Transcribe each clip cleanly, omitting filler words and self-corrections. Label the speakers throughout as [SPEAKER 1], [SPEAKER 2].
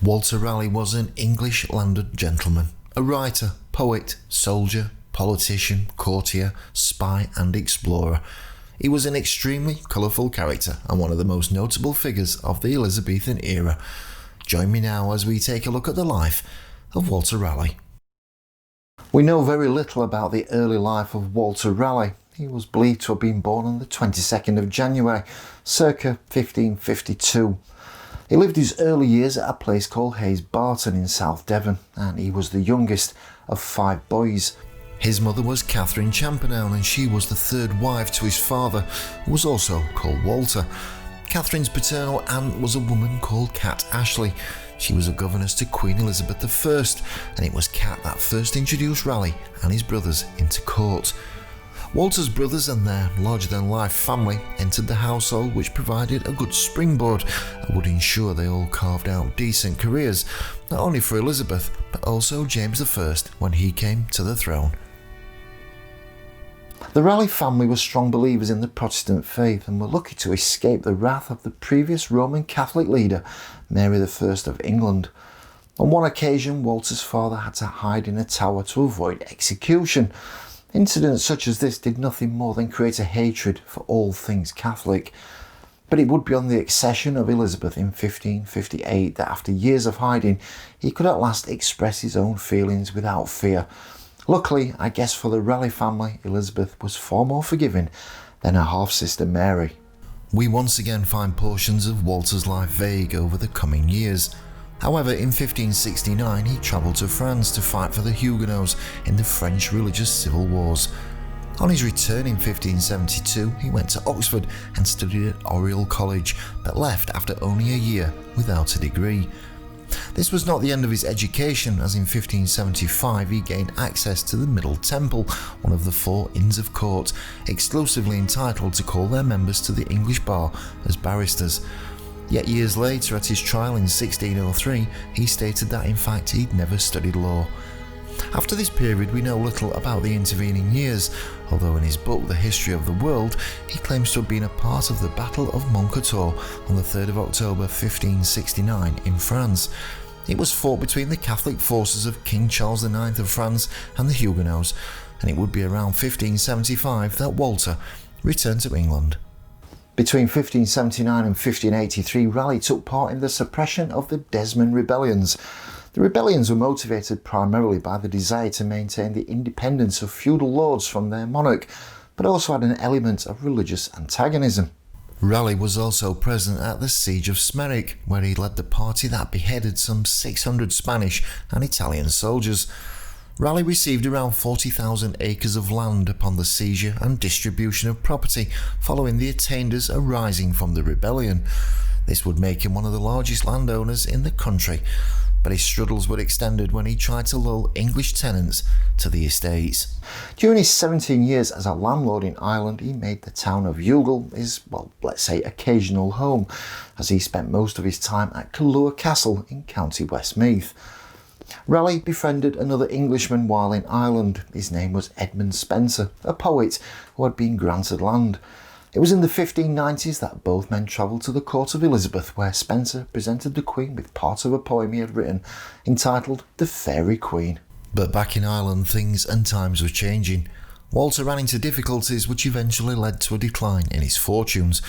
[SPEAKER 1] Walter Raleigh was an English landed gentleman, a writer, poet, soldier, politician, courtier, spy and explorer. He was an extremely colourful character and one of the most notable figures of the Elizabethan era. Join me now as we take a look at the life of Walter Raleigh. We know very little about the early life of Walter Raleigh. He was believed to have been born on the 22nd of January, circa 1552. He lived his early years at a place called Hayes Barton in South Devon, and he was the youngest of 5 boys. His mother was Catherine Champernowne, and she was the 3rd wife to his father, who was also called Walter. Catherine's paternal aunt was a woman called Cat Ashley. She was a governess to Queen Elizabeth I, and it was Cat that first introduced Raleigh and his brothers into court. Walter's brothers and their larger-than-life family entered the household, which provided a good springboard and would ensure they all carved out decent careers, not only for Elizabeth, but also James I when he came to the throne. The Raleigh family were strong believers in the Protestant faith and were lucky to escape the wrath of the previous Roman Catholic leader, Mary I of England. On one occasion, Walter's father had to hide in a tower to avoid execution. Incidents such as this did nothing more than create a hatred for all things Catholic. But it would be on the accession of Elizabeth in 1558 that after years of hiding, he could at last express his own feelings without fear. Luckily, I guess for the Raleigh family, Elizabeth was far more forgiving than her half-sister Mary. We once again find portions of Walter's life vague over the coming years. However, in 1569 he travelled to France to fight for the Huguenots in the French religious civil wars. On his return in 1572 he went to Oxford and studied at Oriel College, but left after only a year without a degree. This was not the end of his education, as in 1575 he gained access to the Middle Temple, one of the 4 Inns of Court, exclusively entitled to call their members to the English bar as barristers. Yet years later, at his trial in 1603, he stated that in fact he'd never studied law. After this period we know little about the intervening years, although in his book The History of the World he claims to have been a part of the Battle of Moncator on the 3rd of October 1569 in France. It was fought between the Catholic forces of King Charles IX of France and the Huguenots, and it would be around 1575 that Walter returned to England. Between 1579 and 1583, Raleigh took part in the suppression of the Desmond rebellions. The rebellions were motivated primarily by the desire to maintain the independence of feudal lords from their monarch, but also had an element of religious antagonism. Raleigh was also present at the Siege of Smerwick, where he led the party that beheaded some 600 Spanish and Italian soldiers. Raleigh received around 40,000 acres of land upon the seizure and distribution of property following the attainders arising from the rebellion. This would make him one of the largest landowners in the country, but his struggles were extended when he tried to lull English tenants to the estates. During his 17 years as a landlord in Ireland, he made the town of Youghal his, let's say, occasional home, as he spent most of his time at Sherborne Castle in County Westmeath. Raleigh befriended another Englishman while in Ireland. His name was Edmund Spenser, a poet who had been granted land. It was in the 1590s that both men travelled to the court of Elizabeth, where Spenser presented the Queen with part of a poem he had written entitled The Fairy Queen. But back in Ireland, things and times were changing. Walter ran into difficulties which eventually led to a decline in his fortunes,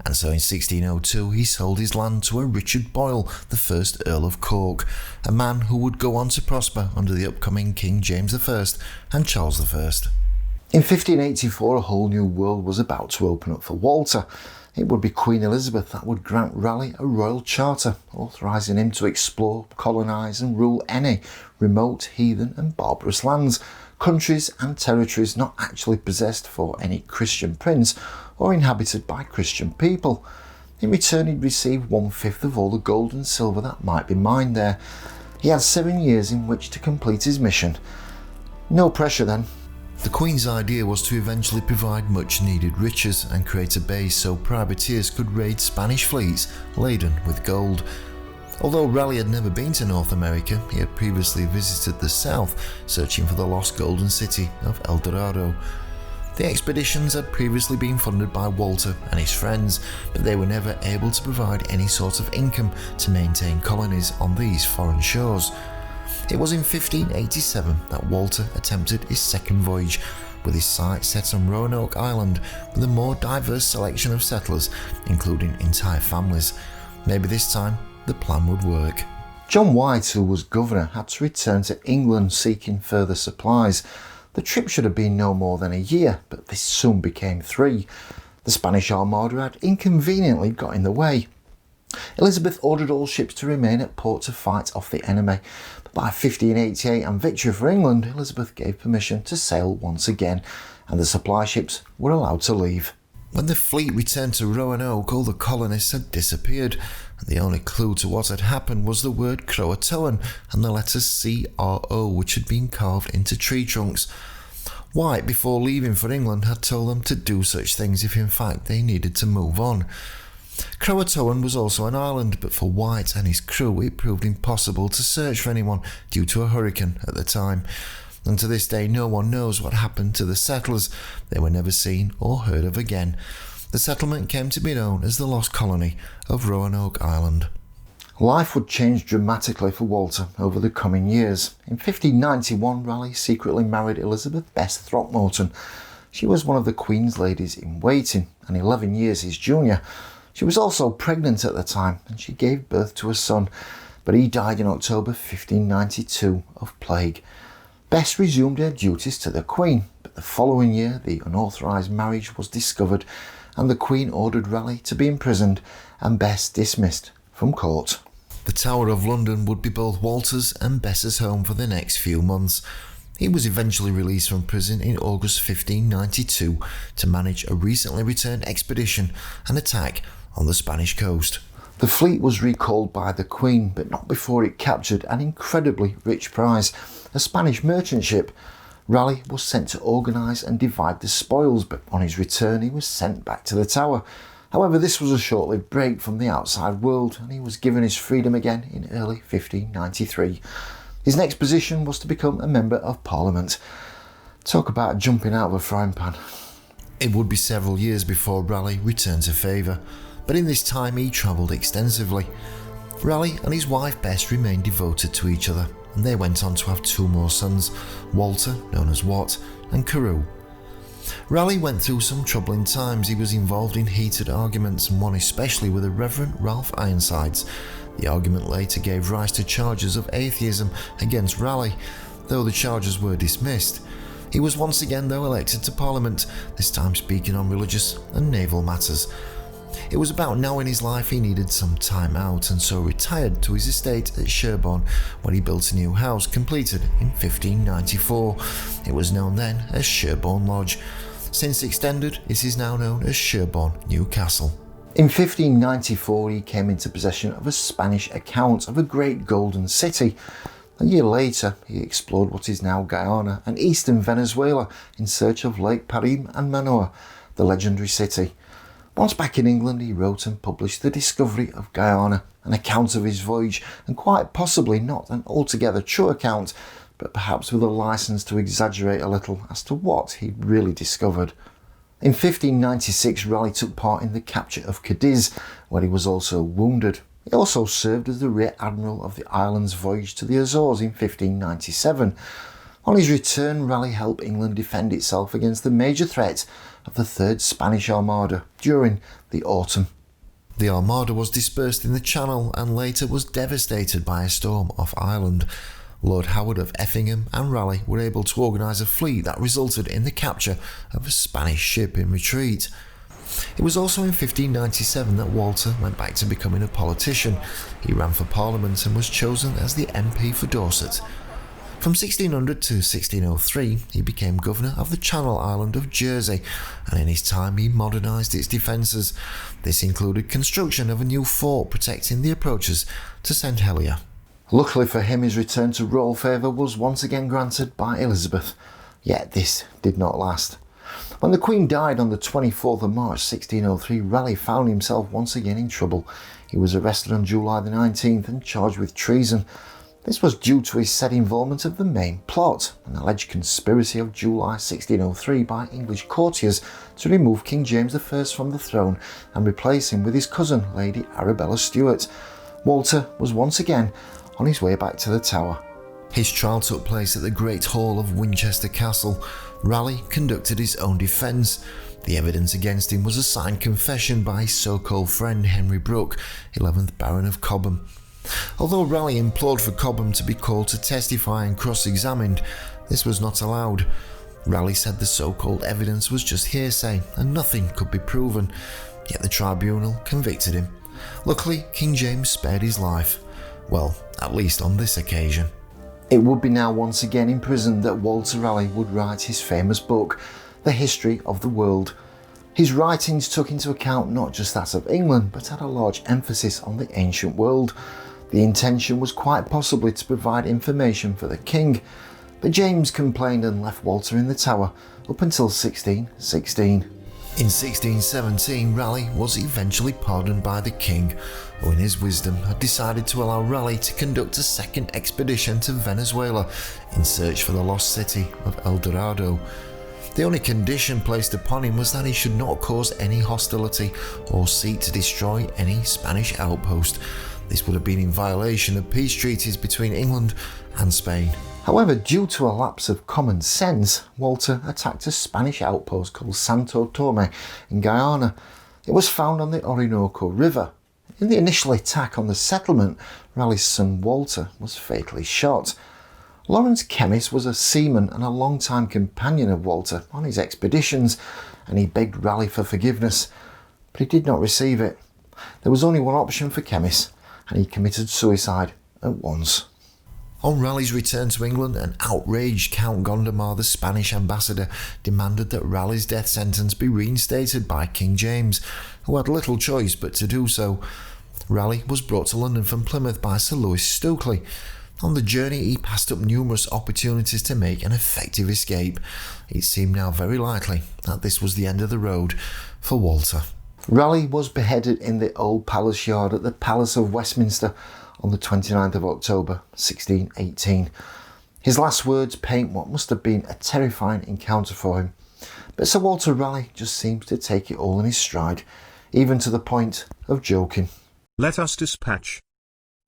[SPEAKER 1] and so in 1602 he sold his land to a Richard Boyle, the first Earl of Cork, a man who would go on to prosper under the upcoming King James I and Charles I. In 1584 a whole new world was about to open up for Walter. It would be Queen Elizabeth that would grant Raleigh a royal charter, authorising him to explore, colonise and rule any remote, heathen and barbarous lands, countries and territories not actually possessed for any Christian prince or inhabited by Christian people. In return he'd receive 1/5 of all the gold and silver that might be mined there. He had 7 years in which to complete his mission. No pressure then. The Queen's idea was to eventually provide much needed riches and create a base so privateers could raid Spanish fleets laden with gold. Although Raleigh had never been to North America, he had previously visited the south, searching for the lost golden city of El Dorado. The expeditions had previously been funded by Walter and his friends, but they were never able to provide any sort of income to maintain colonies on these foreign shores. It was in 1587 that Walter attempted his second voyage, with his sights set on Roanoke Island with a more diverse selection of settlers, including entire families. Maybe this time the plan would work. John White, who was governor, had to return to England seeking further supplies. The trip should have been no more than a year, but this soon became 3. The Spanish Armada had inconveniently got in the way. Elizabeth ordered all ships to remain at port to fight off the enemy, but by 1588 and victory for England, Elizabeth gave permission to sail once again, and the supply ships were allowed to leave. When the fleet returned to Roanoke, all the colonists had disappeared, and the only clue to what had happened was the word Croatoan and the letters CRO, which had been carved into tree trunks. White, before leaving for England, had told them to do such things if in fact they needed to move on. Croatoan was also an island, but for White and his crew it proved impossible to search for anyone due to a hurricane at the time. And to this day no one knows what happened to the settlers. They were never seen or heard of again. The settlement came to be known as the Lost Colony of Roanoke Island. Life would change dramatically for Walter over the coming years. In 1591, Raleigh secretly married Elizabeth Bess Throckmorton. She was one of the Queen's ladies in waiting, and 11 years his junior. She was also pregnant at the time, and she gave birth to a son, but he died in October 1592 of plague. Bess resumed her duties to the Queen, but the following year the unauthorised marriage was discovered, and the Queen ordered Raleigh to be imprisoned and Bess dismissed from court. The Tower of London would be both Walter's and Bess's home for the next few months. He was eventually released from prison in August 1592 to manage a recently returned expedition and attack on the Spanish coast. The fleet was recalled by the Queen, but not before it captured an incredibly rich prize, a Spanish merchant ship. Raleigh was sent to organise and divide the spoils, but on his return he was sent back to the Tower. However, this was a short-lived break from the outside world, and he was given his freedom again in early 1593. His next position was to become a Member of Parliament. Talk about jumping out of a frying pan. It would be several years before Raleigh returned to favour, but in this time he travelled extensively. Raleigh and his wife Bess remained devoted to each other, and they went on to have 2 more sons, Walter, known as Wat, and Carew. Raleigh went through some troubling times. He was involved in heated arguments, and one especially with the Reverend Ralph Ironsides. The argument later gave rise to charges of atheism against Raleigh, though the charges were dismissed. He was once again, though, elected to Parliament, this time speaking on religious and naval matters. It was about now in his life he needed some time out, and so retired to his estate at Sherborne, where he built a new house completed in 1594. It was known then as Sherborne Lodge. Since extended, it is now known as Sherborne New Castle. In 1594 he came into possession of a Spanish account of a great golden city. A year later he explored what is now Guiana and eastern Venezuela in search of Lake Parim and Manoa, the legendary city. Once back in England, he wrote and published The Discovery of Guiana, an account of his voyage, and quite possibly not an altogether true account, but perhaps with a licence to exaggerate a little as to what he'd really discovered. In 1596, Raleigh took part in the capture of Cadiz, where he was also wounded. He also served as the Rear Admiral of the island's voyage to the Azores in 1597. On his return, Raleigh helped England defend itself against the major threat of the Third Spanish Armada during the autumn. The Armada was dispersed in the Channel and later was devastated by a storm off Ireland. Lord Howard of Effingham and Raleigh were able to organise a fleet that resulted in the capture of a Spanish ship in retreat. It was also in 1597 that Walter went back to becoming a politician. He ran for Parliament and was chosen as the MP for Dorset. From 1600 to 1603, he became governor of the Channel Island of Jersey, and in his time he modernised its defences. This included construction of a new fort protecting the approaches to St Helier. Luckily for him, his return to royal favour was once again granted by Elizabeth, yet this did not last. When the Queen died on the 24th of March 1603, Raleigh found himself once again in trouble. He was arrested on July the 19th and charged with treason. This was due to his said involvement of the main plot, an alleged conspiracy of July 1603 by English courtiers to remove King James I from the throne and replace him with his cousin, Lady Arabella Stuart. Walter was once again on his way back to the Tower. His trial took place at the Great Hall of Winchester Castle. Raleigh conducted his own defence. The evidence against him was a signed confession by his so-called friend Henry Brooke, 11th Baron of Cobham. Although Raleigh implored for Cobham to be called to testify and cross-examined, this was not allowed. Raleigh said the so-called evidence was just hearsay and nothing could be proven, yet the tribunal convicted him. Luckily, King James spared his life. Well, at least on this occasion. It would be now once again in prison that Walter Raleigh would write his famous book, The History of the World. His writings took into account not just that of England, but had a large emphasis on the ancient world. The intention was quite possibly to provide information for the king, but James complained and left Walter in the Tower up until 1616. In 1617, Raleigh was eventually pardoned by the king, who in his wisdom had decided to allow Raleigh to conduct a second expedition to Venezuela in search for the lost city of El Dorado. The only condition placed upon him was that he should not cause any hostility or seek to destroy any Spanish outpost. This would have been in violation of peace treaties between England and Spain. However, due to a lapse of common sense, Walter attacked a Spanish outpost called Santo Tome in Guiana. It was found on the Orinoco River. In the initial attack on the settlement, Raleigh's son Walter was fatally shot. Lawrence Kemmis was a seaman and a long-time companion of Walter on his expeditions, and he begged Raleigh for forgiveness, but he did not receive it. There was only one option for Kemmis, and he committed suicide at once. On Raleigh's return to England, an outraged Count Gondomar, the Spanish ambassador, demanded that Raleigh's death sentence be reinstated by King James, who had little choice but to do so. Raleigh was brought to London from Plymouth by Sir Lewis Stokely. On the journey, he passed up numerous opportunities to make an effective escape. It seemed now very likely that this was the end of the road for Walter. Raleigh was beheaded in the Old Palace Yard at the Palace of Westminster on the 29th of October 1618. His last words paint what must have been a terrifying encounter for him, but Sir Walter Raleigh just seems to take it all in his stride, even to the point of joking.
[SPEAKER 2] Let us dispatch.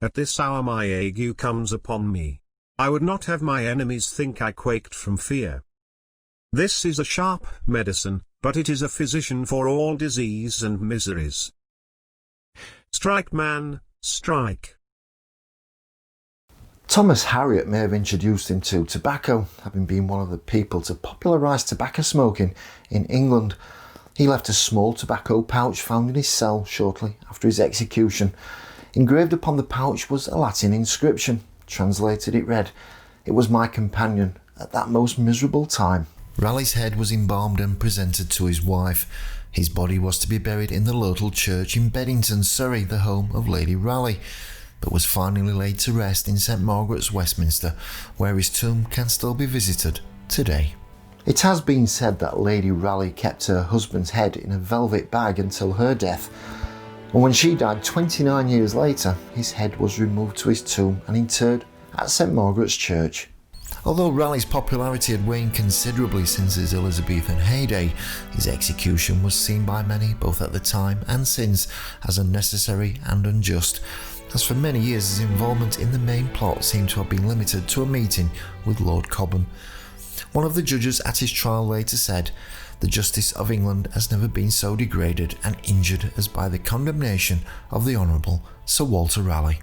[SPEAKER 2] At this hour my ague comes upon me. I would not have my enemies think I quaked from fear. This is a sharp medicine, but it is a physician for all disease and miseries. Strike, man, strike.
[SPEAKER 1] Thomas Harriot may have introduced him to tobacco, having been one of the people to popularise tobacco smoking in England. He left a small tobacco pouch found in his cell shortly after his execution. Engraved upon the pouch was a Latin inscription. Translated, it read, "It was my companion at that most miserable time." Raleigh's head was embalmed and presented to his wife. His body was to be buried in the local church in Beddington, Surrey, the home of Lady Raleigh, but was finally laid to rest in St Margaret's, Westminster, where his tomb can still be visited today. It has been said that Lady Raleigh kept her husband's head in a velvet bag until her death, and when she died 29 years later, his head was removed to his tomb and interred at St Margaret's Church. Although Raleigh's popularity had waned considerably since his Elizabethan heyday, his execution was seen by many, both at the time and since, as unnecessary and unjust, as for many years his involvement in the main plot seemed to have been limited to a meeting with Lord Cobham. One of the judges at his trial later said, "The justice of England has never been so degraded and injured as by the condemnation of the Honourable Sir Walter Raleigh."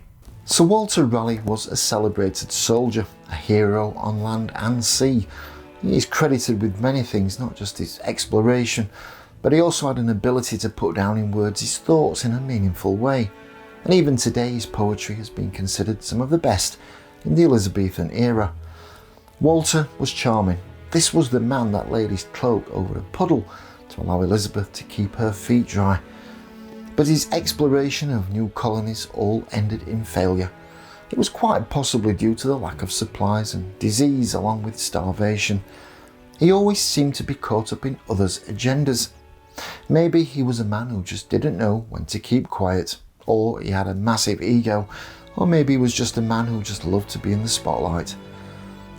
[SPEAKER 1] Sir Walter Raleigh was a celebrated soldier, a hero on land and sea. He is credited with many things, not just his exploration, but he also had an ability to put down in words his thoughts in a meaningful way. And even today his poetry has been considered some of the best in the Elizabethan era. Walter was charming. This was the man that laid his cloak over a puddle to allow Elizabeth to keep her feet dry. But his exploration of new colonies all ended in failure. It was quite possibly due to the lack of supplies and disease along with starvation. He always seemed to be caught up in others' agendas. Maybe he was a man who just didn't know when to keep quiet, or he had a massive ego, Or maybe he was just a man who just loved to be in the spotlight.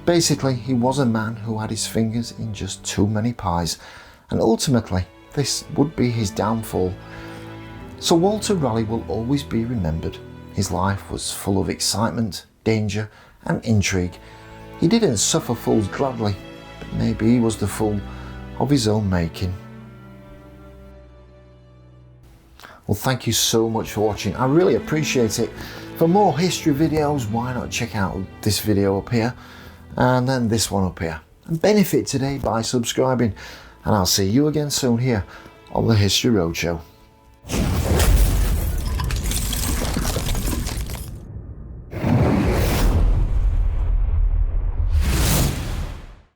[SPEAKER 1] Basically, he was a man who had his fingers in just too many pies, and ultimately, this would be his downfall. So Walter Raleigh will always be remembered. His life was full of excitement, danger, and intrigue. He didn't suffer fools gladly, but maybe he was the fool of his own making. Well, thank you so much for watching. I really appreciate it. For more history videos, why not check out this video up here and then this one up here, and benefit today by subscribing. And I'll see you again soon here on the History Roadshow.